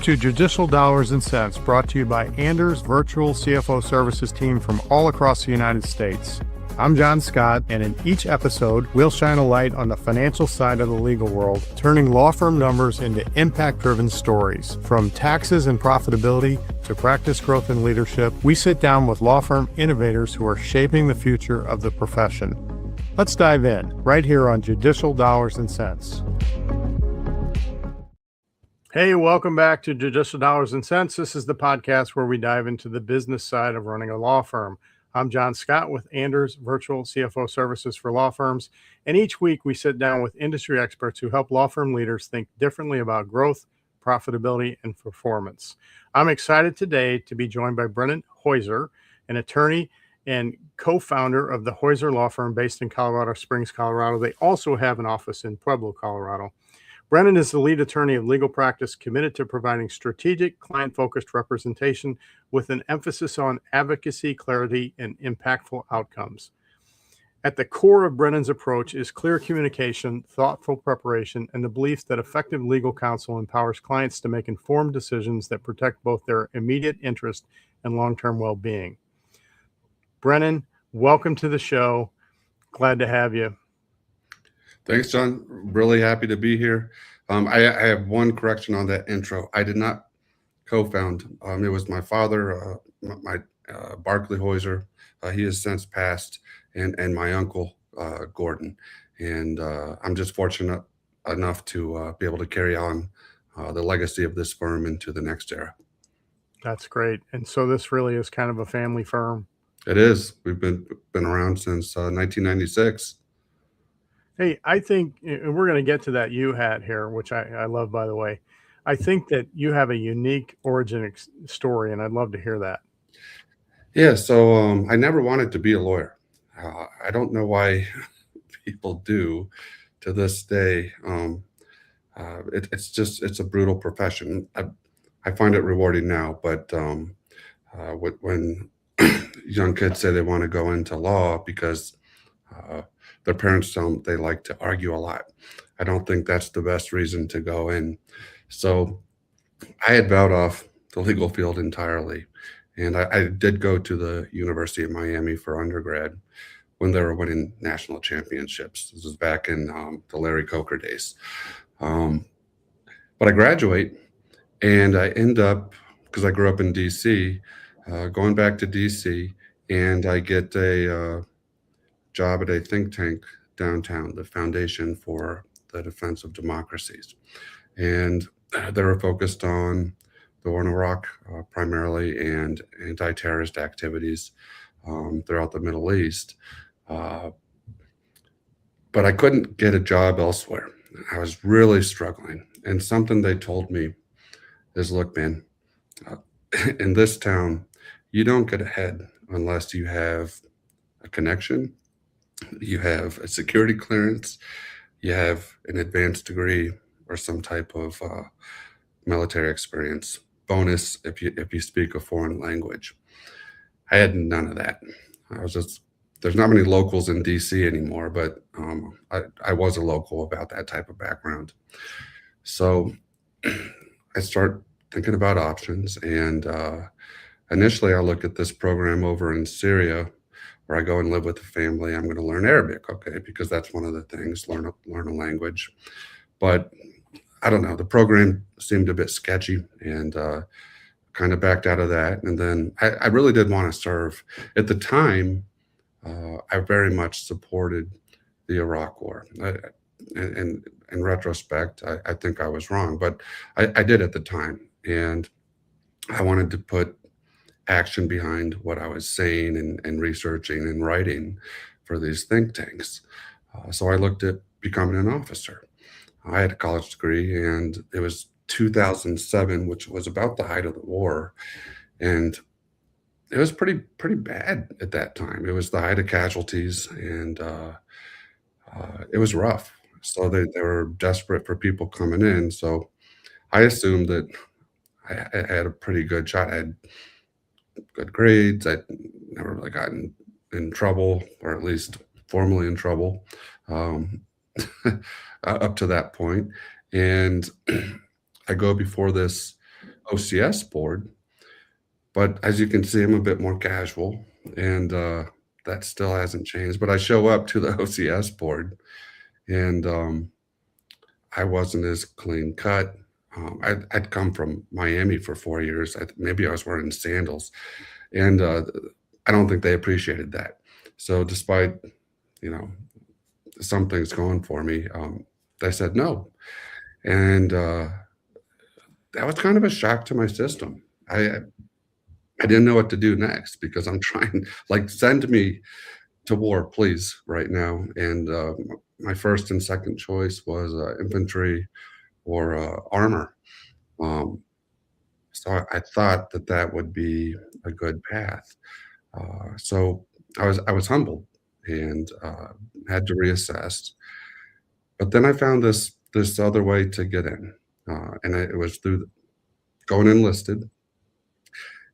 to Judicial Dollars and Cents, brought to you by Anders Virtual CFO Services team from all across the United States. I'm John Scott, and in each episode, we'll shine a light on the financial side of the legal world, turning law firm numbers into impact-driven stories. From taxes and profitability to practice growth and leadership, we sit down with law firm innovators who are shaping the future of the profession. Let's dive in, right here on Judicial Dollars and Cents. Hey, welcome back to Judicial Dollars and Cents. This is the podcast where we dive into the business side of running a law firm. I'm John Scott with Anders Virtual CFO Services for law firms, and each week we sit down with industry experts who help law firm leaders think differently about growth, profitability, and performance. I'm excited today to be joined by Brennan Heuser, an attorney and co-founder of the Heuser Law Firm based in Colorado Springs, Colorado. They also have an office in Pueblo, Colorado. Brennan is the lead attorney of legal practice committed to providing strategic, client-focused representation with an emphasis on advocacy, clarity, and impactful outcomes. At the core of Brennan's approach is clear communication, thoughtful preparation, and the belief that effective legal counsel empowers clients to make informed decisions that protect both their immediate interest and long-term well-being. Brennan, welcome to the show. Glad to have you. Thanks, John. Really happy to be here. I have one correction on that intro. I did not co-found. It was my father, Barclay Heuser. He has since passed, and my uncle, Gordon. And I'm just fortunate enough to be able to carry on the legacy of this firm into the next era. That's great. And so this really is kind of a family firm. It is. We've been around since 1996. Hey, I think, and we're going to get to that you hat here, which I love, by the way. I think that you have a unique origin story, and I'd love to hear that. Yeah, so I never wanted to be a lawyer. I don't know why people do to this day. It's a brutal profession. I find it rewarding now, but when young kids say they want to go into law because their parents tell them they like to argue a lot, I don't think that's the best reason to go in. So I had vowed off the legal field entirely. And I did go to the University of Miami for undergrad when they were winning national championships. This was back in the Larry Coker days. But I graduate and I end up, because I grew up in DC, going back to DC, and I get a job at a think tank downtown, the Foundation for the Defense of Democracies. And they were focused on the war in Iraq primarily, and anti-terrorist activities throughout the Middle East. But I couldn't get a job elsewhere. I was really struggling. And something they told me is, look, man, in this town, you don't get ahead unless you have a connection, you have a security clearance, you have an advanced degree or some type of military experience. Bonus if you speak a foreign language. I had none of that. There's not many locals in DC anymore, but I was a local about that type of background. So I start thinking about options, and initially I look at this program over in Syria, where I go and live with the family. I'm going to learn Arabic, okay, because that's one of the things, learn a language. But I don't know, the program seemed a bit sketchy, and kind of backed out of that. And then I really did want to serve. At the time, I very much supported the Iraq War. And in retrospect, I think I was wrong, but I did at the time. And I wanted to put action behind what I was saying and researching and writing for these think tanks. So I looked at becoming an officer. I had a college degree, and it was 2007, which was about the height of the war. And it was pretty bad at that time. It was the height of casualties, and it was rough. So they were desperate for people coming in. So I assumed that I had a pretty good shot. I had good grades. I'd never really gotten in trouble, or at least formally in trouble, up to that point. And I go before this OCS board, but as you can see, I'm a bit more casual, and that still hasn't changed. But I show up to the OCS board, and I wasn't as clean cut. I'd come from Miami for 4 years. Maybe I was wearing sandals, and I don't think they appreciated that. So, despite you know some things going for me, they said no, and that was kind of a shock to my system. I didn't know what to do next because I'm trying, like, send me to war, please, right now. And my first and second choice was infantry or armor. Um, so I thought that that would be a good path. So I was humbled and had to reassess. But then I found this other way to get in, and it was through going enlisted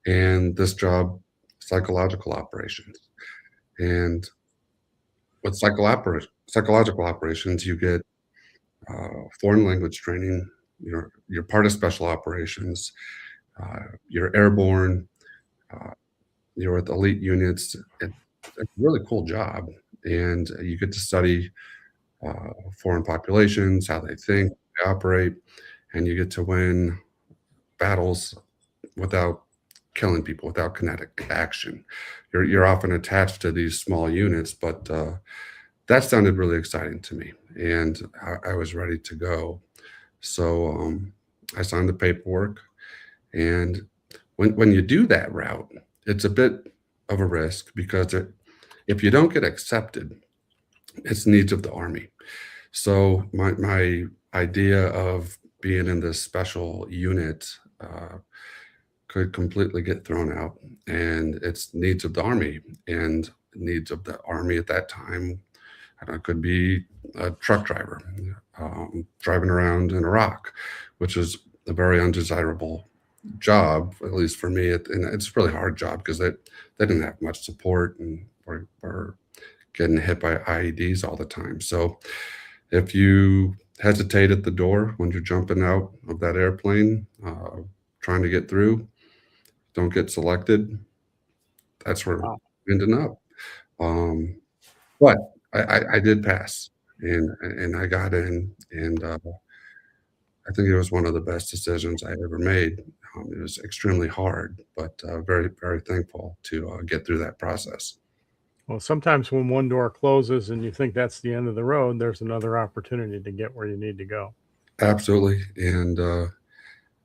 and this job, psychological operations. And with psychological operations, you get foreign language training. You're part of special operations. You're airborne. Uh, you're with elite units. It's a really cool job, and you get to study foreign populations, how they think, they operate, and you get to win battles without killing people, without kinetic action. You're often attached to these small units, but that sounded really exciting to me, and I was ready to go. So I signed the paperwork, and when you do that route, it's a bit of a risk because if you don't get accepted, it's needs of the Army. So my idea of being in this special unit could completely get thrown out, and it's needs of the Army and needs of the Army at that time. I could be a truck driver, driving around in Iraq, which is a very undesirable job, at least for me. And it's a really hard job because they didn't have much support and were getting hit by IEDs all the time. So if you hesitate at the door when you're jumping out of that airplane, trying to get through, don't get selected, that's where Wow. I'm ending up. Um, but I did pass, and I got in, and I think it was one of the best decisions I ever made. It was extremely hard, but very, very thankful to get through that process. Well, sometimes when one door closes and you think that's the end of the road, there's another opportunity to get where you need to go. Absolutely, and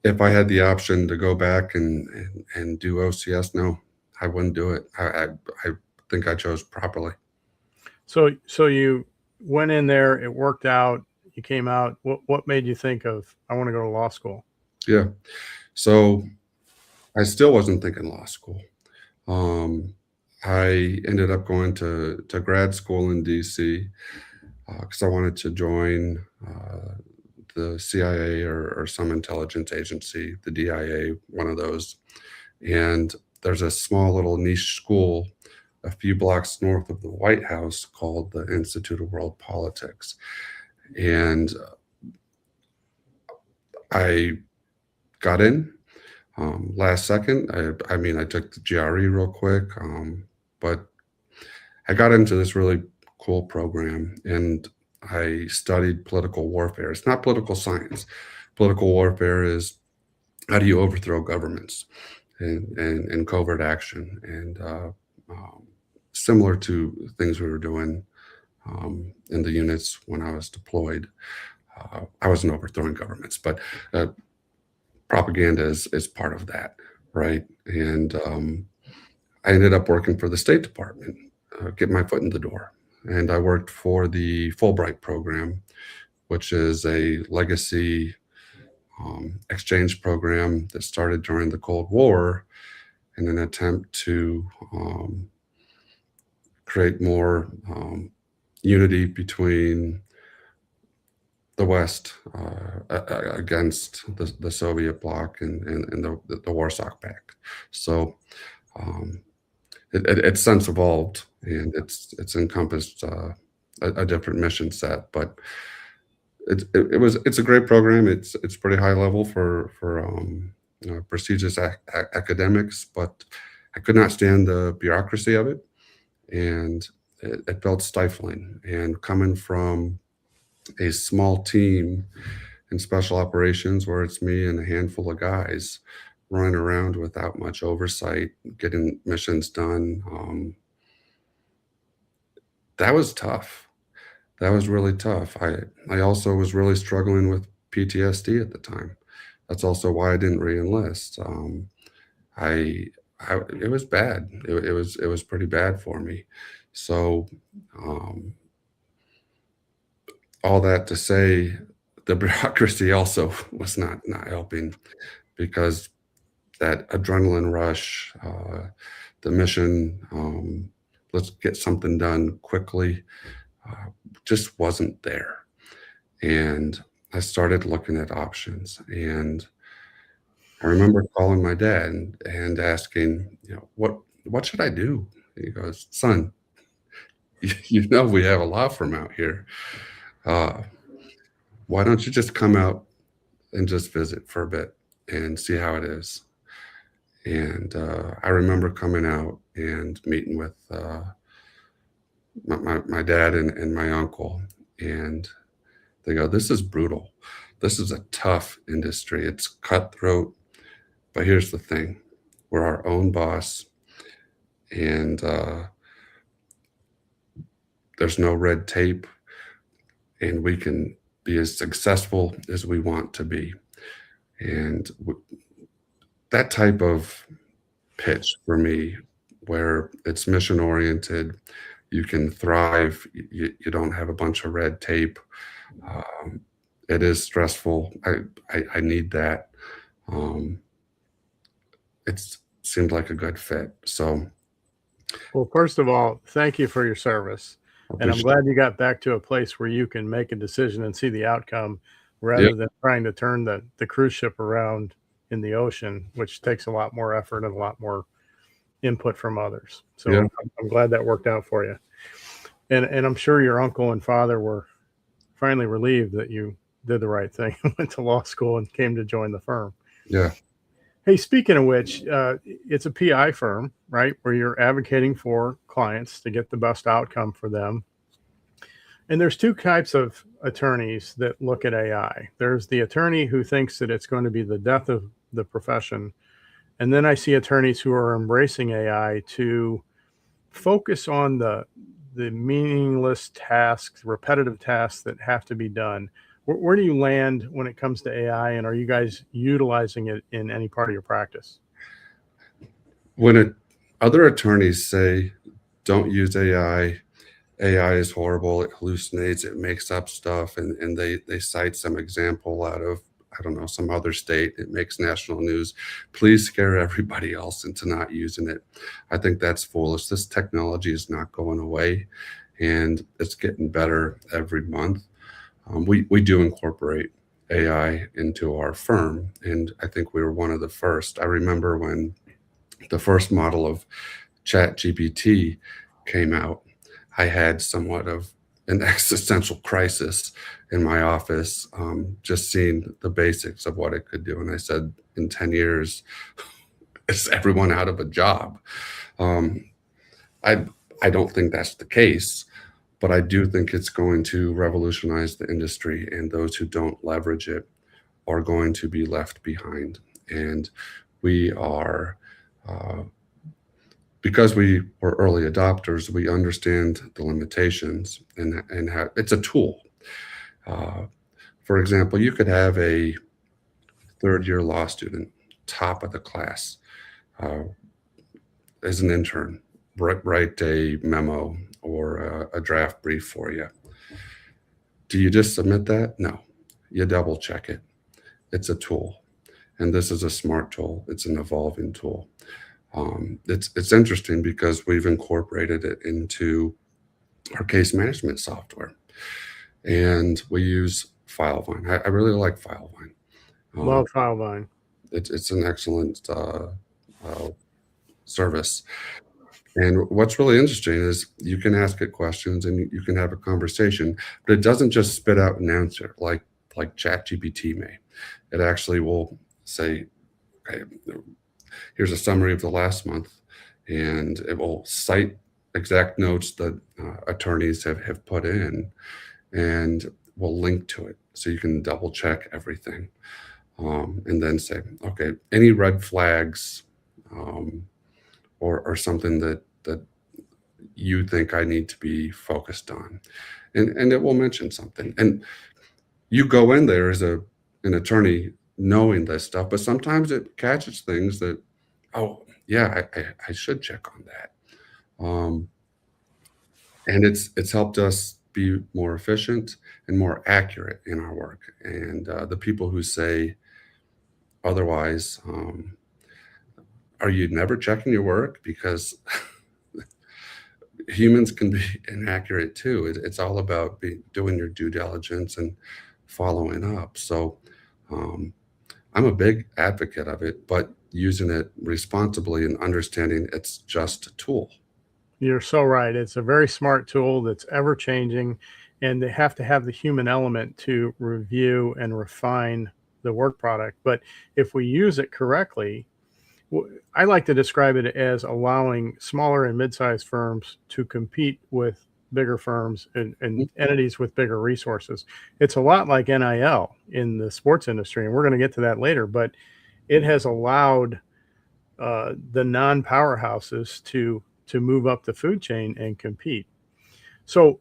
if I had the option to go back and do OCS, no, I wouldn't do it. I think I chose properly. So you went in there, it worked out, you came out. What made you think of I want to go to law school? Yeah. So I still wasn't thinking law school. Um, I ended up going to grad school in DC because I wanted to join the CIA or some intelligence agency, the DIA, one of those. And there's a small little niche school a few blocks north of the White House called the Institute of World Politics. And I got in last second. I mean, I took the GRE real quick, but I got into this really cool program and I studied political warfare. It's not political science. Political warfare is how do you overthrow governments and covert action and similar to things we were doing in the units when I was deployed. I wasn't overthrowing governments, but propaganda is part of that, right? And I ended up working for the State Department, get my foot in the door. And I worked for the Fulbright program, which is a legacy exchange program that started during the Cold War in an attempt to create more unity between the West against the Soviet bloc and the Warsaw Pact. So it's since evolved and it's encompassed a different mission set, but it's a great program. It's pretty high level for prestigious academics, but I could not stand the bureaucracy of it, and it felt stifling. And coming from a small team in special operations where it's me and a handful of guys running around without much oversight, getting missions done, that was tough. That was really tough. I also was really struggling with PTSD at the time. That's also why I didn't re-enlist. I, it was bad. It was pretty bad for me. So, um, all that to say, the bureaucracy also was not helping, because that adrenaline rush, the mission, let's get something done quickly, just wasn't there. And I started looking at options. And I remember calling my dad and asking, what should I do? He goes, son, we have a law firm out here. Uh, why don't you just come out and just visit for a bit and see how it is? And I remember coming out and meeting with my dad and my uncle, and they go, this is brutal. This is a tough industry. It's cutthroat. But here's the thing, we're our own boss, and there's no red tape, and we can be as successful as we want to be. And that type of pitch for me, where it's mission oriented, you can thrive, you don't have a bunch of red tape. Um, it is stressful. I need that. Um, it seemed like a good fit. So Well, first of all, thank you for your service. I And I'm appreciate glad you got back to a place where you can make a decision and see the outcome it. Yeah, rather than trying to turn the cruise ship around in the ocean, which takes a lot more effort and a lot more input from others. So yeah. I'm glad that worked out for you. And I'm sure your uncle and father were finally relieved that you did the right thing and went to law school and came to join the firm. Yeah. Hey, speaking of which, it's a PI firm, right, where you're advocating for clients to get the best outcome for them. And there's two types of attorneys that look at AI. There's the attorney who thinks that it's going to be the death of the profession. And then I see attorneys who are embracing AI to focus on the meaningless tasks, repetitive tasks that have to be done. Where do you land when it comes to AI, and are you guys utilizing it in any part of your practice? When other attorneys say, don't use AI, AI is horrible, it hallucinates, it makes up stuff, and they cite some example out of, I don't know, some other state, it makes national news. Please scare everybody else into not using it. I think that's foolish. This technology is not going away, and it's getting better every month. We do incorporate AI into our firm, and I think we were one of the first. I remember when the first model of Chat GPT came out, I had somewhat of an existential crisis in my office, just seeing the basics of what it could do. And I said, in 10 years, is everyone out of a job? Um, I, I don't think that's the case, but I do think it's going to revolutionize the industry, and those who don't leverage it are going to be left behind. And we are, uh, because we were early adopters, we understand the limitations, and how it's a tool. Uh, for example, you could have a third year law student, top of the class, uh, as an intern, write a memo or a draft brief for you. Do you just submit that? No, you double check it. It's a tool, and this is a smart tool. It's an evolving tool. It's interesting because we've incorporated it into our case management software, and we use FileVine. I really like FileVine. Um, Love Filevine. it's an excellent uh, service. And what's really interesting is you can ask it questions and you can have a conversation, but it doesn't just spit out an answer like ChatGPT may. It actually will say, okay, here's a summary of the last month, and it will cite exact notes that attorneys have put in, and we'll link to it so you can double check everything, and then say, okay, any red flags, or something that you think I need to be focused on, and it will mention something, and you go in there as an attorney knowing this stuff, but sometimes it catches things that, oh yeah, I should check on that. And it's helped us be more efficient and more accurate in our work. And the people who say otherwise, are you never checking your work? Because humans can be inaccurate too. It's all about doing your due diligence and following up. So I'm a big advocate of it, but using it responsibly and understanding it's just a tool. You're so right. It's a very smart tool that's ever changing, and they have to have the human element to review and refine the work product. But if we use it correctly, I like to describe it as allowing smaller and mid-sized firms to compete with bigger firms and entities with bigger resources. It's a lot like NIL in the sports industry, and we're going to get to that later, but it has allowed the non-powerhouses to move up the food chain and compete. So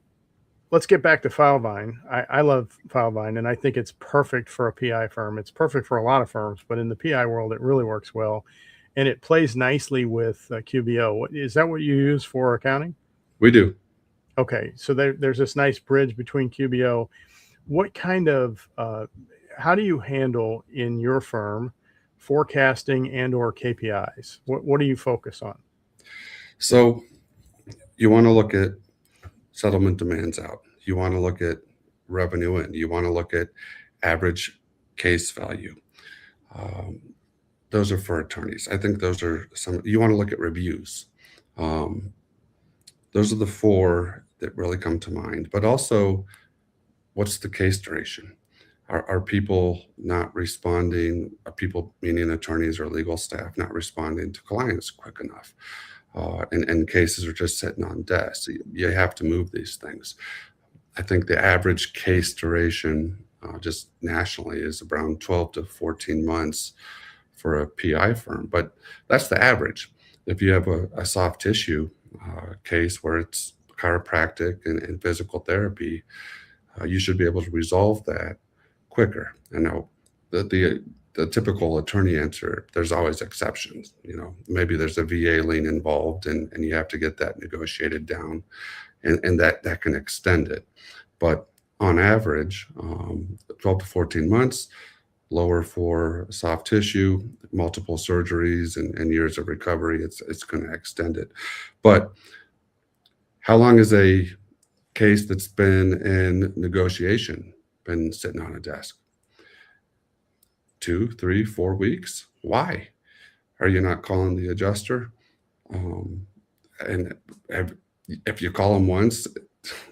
let's get back to FileVine. I love FileVine, and I think it's perfect for a PI firm. It's perfect for a lot of firms, but in the PI world, it really works well. And it plays nicely with QBO. Is that what you use for accounting? We do. Okay, so there's this nice bridge between QBO. What kind of, how do you handle in your firm forecasting and or KPIs? What do you focus on? So you want to look at settlement demands out. You want to look at revenue in. You want to look at average case value. Those are for attorneys. I think those are some. You want to look at reviews. Those are the four that really come to mind. But also, what's the case duration? Are people not responding? Are people, meaning attorneys or legal staff, not responding to clients quick enough? And cases are just sitting on desks. You have to move these things. I think the average case duration just nationally is around 12 to 14 months for a PI firm, but that's the average. If you have a soft tissue case where it's chiropractic and physical therapy, you should be able to resolve that quicker. I know the typical attorney answer, there's always exceptions. Maybe there's a VA lien involved and you have to get that negotiated down, and that can extend it. But on average, 12 to 14 months, lower for soft tissue, multiple surgeries and years of recovery, it's going to extend it. But how long is a case that's been in negotiation been sitting on a desk? 2, 3, 4 weeks. Why are you not calling the adjuster? And if you call them once,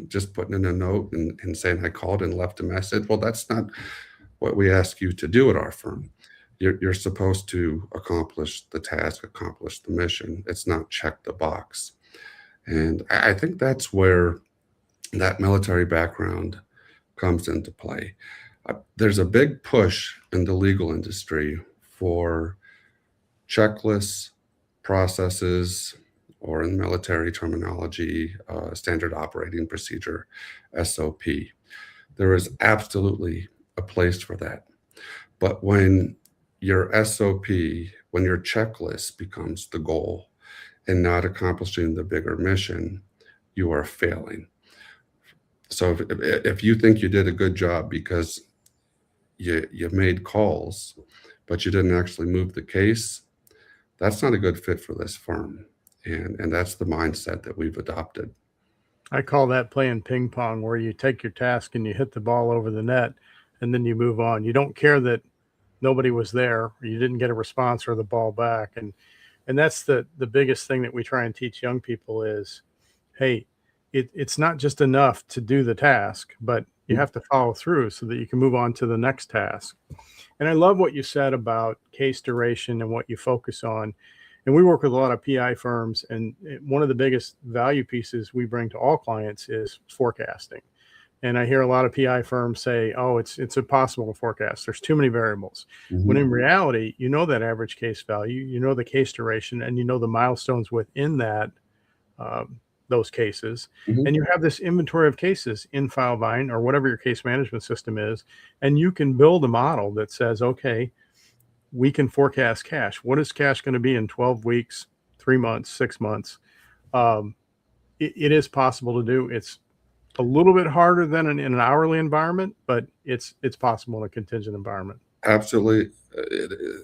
just putting in a note and saying I called and left a message, well, that's not what we ask you to do at our firm. You're supposed to accomplish the task, accomplish the mission. It's not check the box. And I think that's where that military background comes into play. There's a big push in the legal industry for checklists, processes, or in military terminology, standard operating procedure, SOP. There is absolutely a place for that. But when your SOP, when your checklist becomes the goal and not accomplishing the bigger mission, you are failing. So if you think you did a good job because you made calls, but you didn't actually move the case, that's not a good fit for this firm. And that's the mindset that we've adopted. I call that playing ping pong, where you take your task and you hit the ball over the net and then you move on. You don't care that nobody was there or you didn't get a response or the ball back. And that's the biggest thing that we try and teach young people is, hey, it's not just enough to do the task, but You have to follow through so that you can move on to the next task. And I love what you said about case duration and what you focus on. And we work with a lot of PI firms, and one of the biggest value pieces we bring to all clients is forecasting. And I hear a lot of PI firms say, "Oh, it's impossible to forecast. There's too many variables." When in reality, you know that average case value, you know the case duration, and you know the milestones within that those cases, Mhm. and you have this inventory of cases in FileVine or whatever your case management system is, and you can build a model that says, "Okay, we can forecast cash. What is cash going to be in 12 weeks, 3 months, 6 months?" Um, it is possible to do. It's a little bit harder than in an hourly environment, but it's possible in a contingent environment. Absolutely,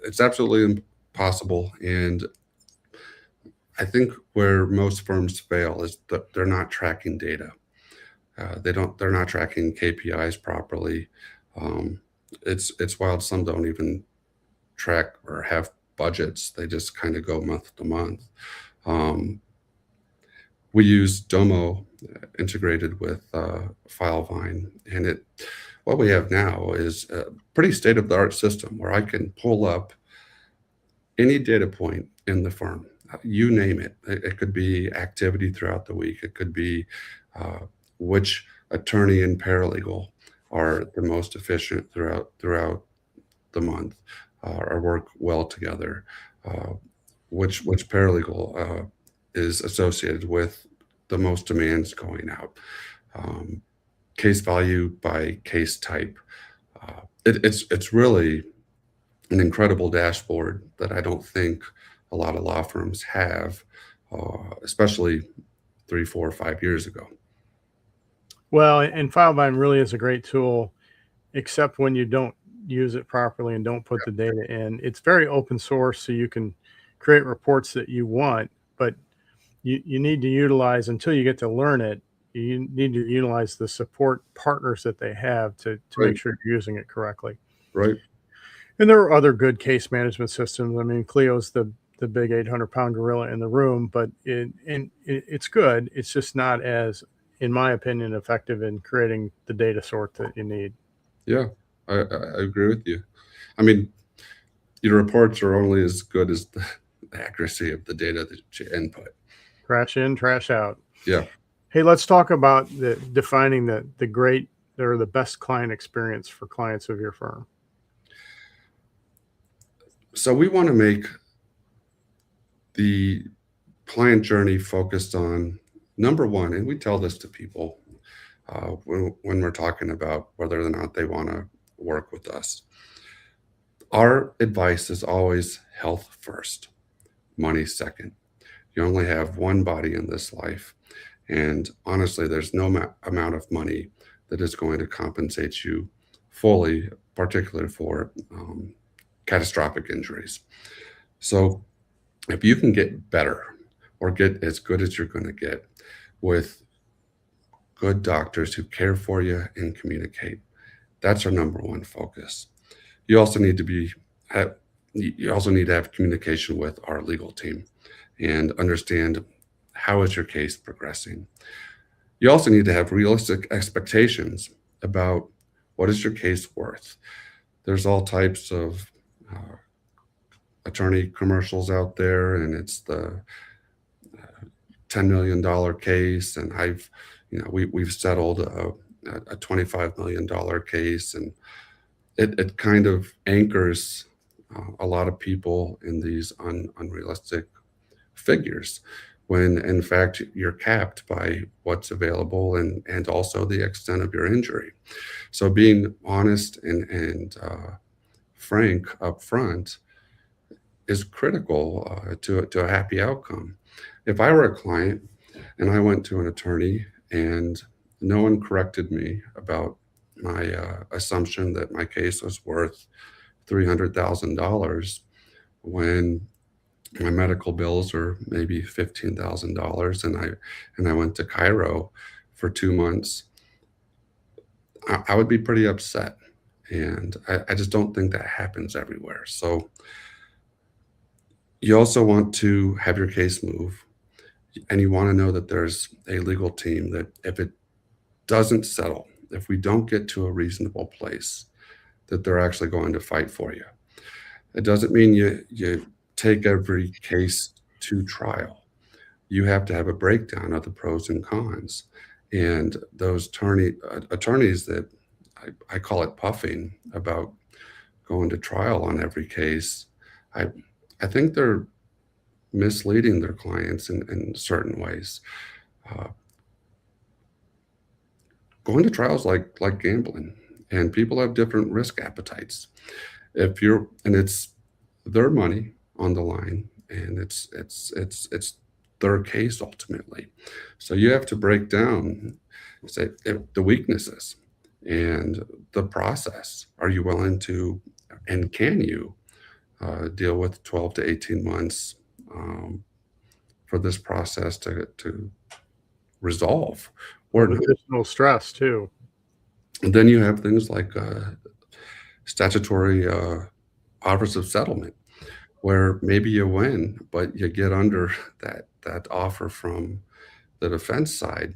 it's absolutely impossible, and I think where most firms fail is that they're not tracking data. They're not tracking KPIs properly. Um, it's wild. Some don't even track or have budgets. They just kind of go month to month. Um, we use Domo integrated with FileVine, and what we have now is a pretty state of the art system where I can pull up any data point in the firm, you name it. It could be activity throughout the week. It could be uh, which attorney and paralegal are the most efficient throughout the month, or work well together. Uh, which paralegal is associated with the most demands going out. Um, Case value by case type. It's really an incredible dashboard that I don't think a lot of law firms have, especially 3, 4, 5 years ago. Well, and FileVine really is a great tool, except when you don't use it properly and don't put the data in. It's very open source, so you can create reports that you want, but you need to utilize until you get to learn it. You need to utilize the support partners that they have to Right, make sure you're using it correctly. right. And there are other good case management systems. I mean, Clio's the big 800-pound gorilla in the room, but it's good. It's just not as, in my opinion, effective in creating the data sort that you need. Yeah, I agree with you. I mean, your reports are only as good as the accuracy of the data that you input. Trash in, trash out. Yeah. Hey, let's talk about defining the great or the best client experience for clients of your firm. So we want to make the client journey focused on number one, and we tell this to people when we're talking about whether or not they want to work with us. Our advice is always health first, money second. You only have one body in this life. And honestly, there's no amount of money that is going to compensate you fully, particularly for catastrophic injuries. So if you can get better or get as good as you're going to get with good doctors who care for you and communicate, that's our number one focus. You also need to be have, you also need to have communication with our legal team and understand how is your case progressing. You also need to have realistic expectations about what is your case worth. There's all types of uh, attorney commercials out there, and it's the $10 million case, and we've settled a $25 million case, and it kind of anchors a lot of people in these unrealistic figures when in fact you're capped by what's available and also the extent of your injury. So being honest and frank up front is critical to a happy outcome. If I were a client and I went to an attorney and no one corrected me about my assumption that my case was worth $300,000 when my medical bills are maybe $15,000 and I went to Cairo for 2 months, I would be pretty upset. And I just don't think that happens everywhere. So you also want to have your case move, and you want to know that there's a legal team that if it doesn't settle, if we don't get to a reasonable place, that they're actually going to fight for you. It doesn't mean you take every case to trial. You have to have a breakdown of the pros and cons. And those attorneys that I call it puffing about going to trial on every case, I I think they're misleading their clients in certain ways. Uh, Going to trials like gambling, and people have different risk appetites. If you're and it's their money on the line, and it's their case ultimately. So you have to break down, say, if the weaknesses and the process. Are you willing to, and can you deal with 12 to 18 months um, for this process to resolve or With not? additional stress too. And then you have things like statutory offers of settlement, where maybe you win, but you get under that offer from the defense side,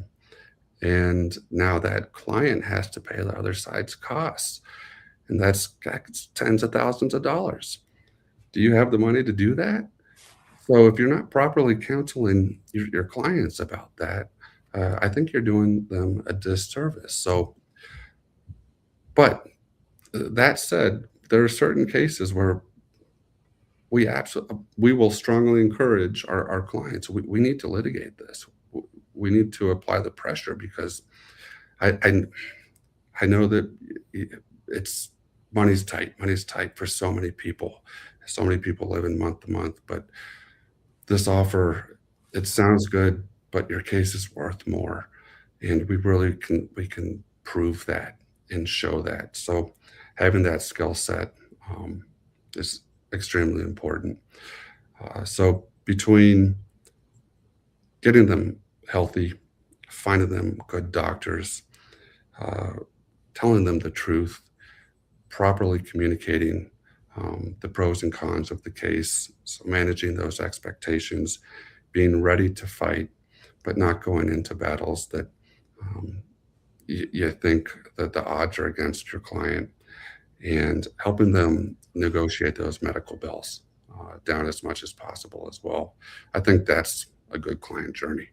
and now that client has to pay the other side's costs, and that's tens of thousands of dollars. Do you have the money to do that? So if you're not properly counseling your clients about that, I think you're doing them a disservice. So, but that said, there are certain cases where we will strongly encourage our clients. We need to litigate this. We need to apply the pressure because I I, I know that it's money's tight. Money's tight for so many people. So many people living month to month, but this offer, it sounds good, but your case is worth more, and we can prove that and show that. So having that skill set is extremely important. So between getting them healthy, finding them good doctors, uh, telling them the truth, properly communicating the pros and cons of the case, so managing those expectations, being ready to fight, but not going into battles that um, you think that the odds are against your client, and helping them negotiate those medical bills down as much as possible as well. I think that's a good client journey.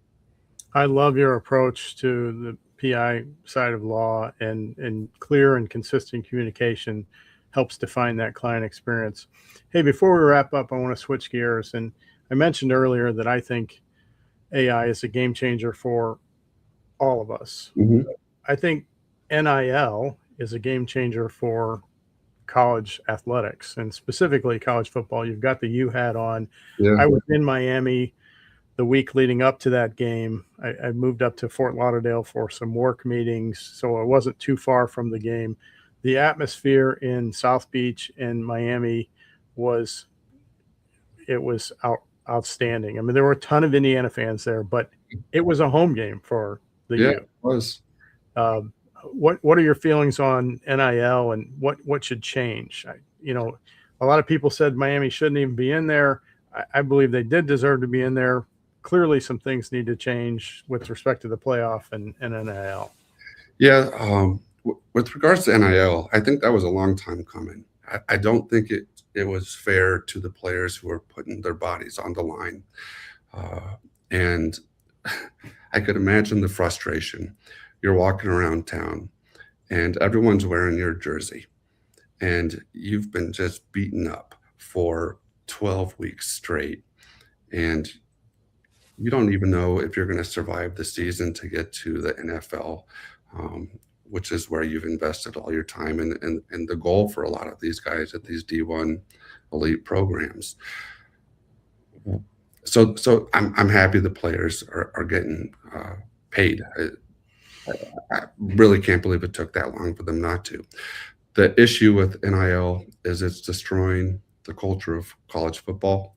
I love your approach to the PI side of law, and clear and consistent communication helps define that client experience. Hey, before we wrap up, I want to switch gears. And I mentioned earlier that I think AI is a game changer for all of us. Mhm. I think NIL is a game changer for college athletics, and specifically college football. You've got the U hat on. Yeah, I was in Miami the week leading up to that game. I moved up to Fort Lauderdale for some work meetings, so I wasn't too far from the game. The atmosphere in South Beach and Miami was outstanding. I mean, there were a ton of Indiana fans there, but it was a home game for the yeah, U. it was. Um, what are your feelings on NIL, and what should change? A lot of people said Miami shouldn't even be in there. I believe they did deserve to be in there. Clearly, some things need to change with respect to the playoff and NIL. Yeah, with regards to NIL, I think that was a long time coming. I don't think it was fair to the players who are putting their bodies on the line, and I could imagine the frustration. You're walking around town, and everyone's wearing your jersey, and you've been just beaten up for 12 weeks straight, and you don't even know if you're going to survive the season to get to the NFL, um, which is where you've invested all your time and the goal for a lot of these guys at these D1 elite programs. So I'm happy the players are getting paid. I really can't believe it took that long for them not to. The issue with NIL is it's destroying the culture of college football.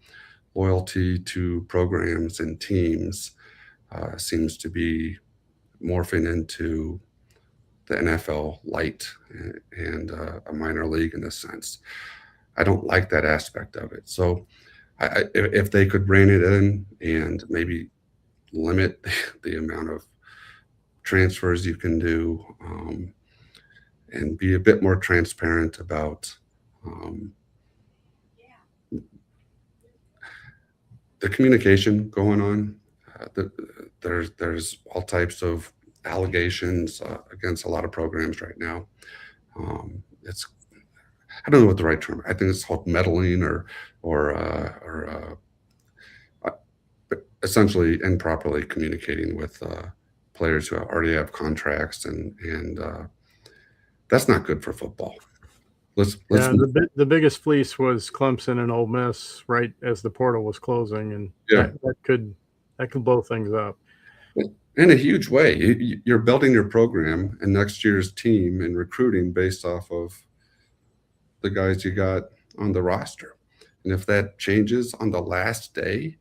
Loyalty to programs and teams seems to be morphing into the NFL light and a minor league in a sense. I don't like that aspect of it. So, if they could rein it in and maybe limit the amount of transfers you can do, and be a bit more transparent about the communication going on. There's all types of allegations against a lot of programs right now. It's I don't know what the right term. I think it's called meddling or but essentially improperly communicating with players who already have contracts, and that's not good for football. Let's Yeah, the biggest fleece was Clemson and Ole Miss right as the portal was closing, and yeah. that could blow things up. In a huge way. You're building your program and next year's team and recruiting based off of the guys you got on the roster. And if that changes on the last day,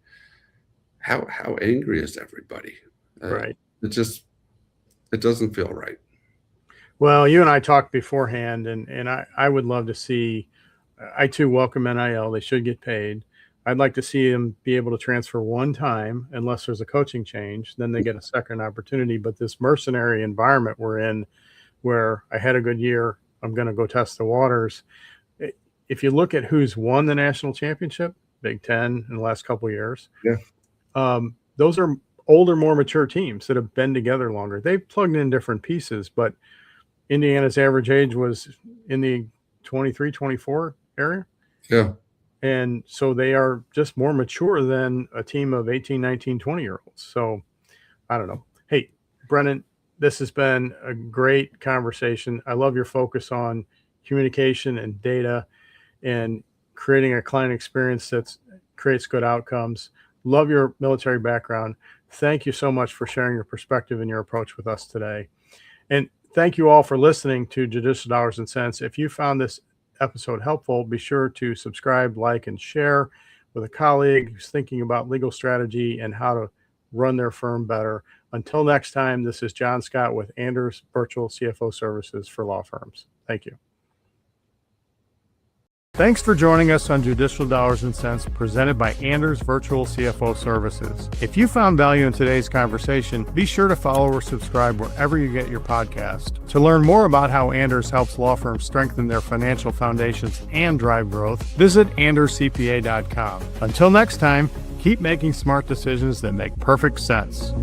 how angry is everybody? Right. It doesn't feel right. Well, you and I talked beforehand, and I would love to see. I too welcome NIL. They should get paid. I'd like to see them be able to transfer one time unless there's a coaching change. Then they get a second opportunity. But this mercenary environment we're in, where I had a good year, I'm going to go test the waters. If you look at who's won the national championship, Big Ten in the last couple of years, those are older, more mature teams that have been together longer. They've plugged in different pieces, but Indiana's average age was in the 23, 24 area. Yeah. And so they are just more mature than a team of 18, 19, 20-year-olds. So I don't know. Hey, Brennan, this has been a great conversation. I love your focus on communication and data and creating a client experience that creates good outcomes. Love your military background. Thank you so much for sharing your perspective and your approach with us today. And thank you all for listening to Judicial Dollars and Cents. If you found this episode helpful, be sure to subscribe, like, and share with a colleague who's thinking about legal strategy and how to run their firm better. Until next time, this is John Scott with Anders Virtual CFO Services for law firms. Thank you. Thanks for joining us on Judicial Dollars and Cents, presented by Anders Virtual CFO Services. If you found value in today's conversation, be sure to follow or subscribe wherever you get your podcast. To learn more about how Anders helps law firms strengthen their financial foundations and drive growth, visit anderscpa.com. Until next time, keep making smart decisions that make perfect sense.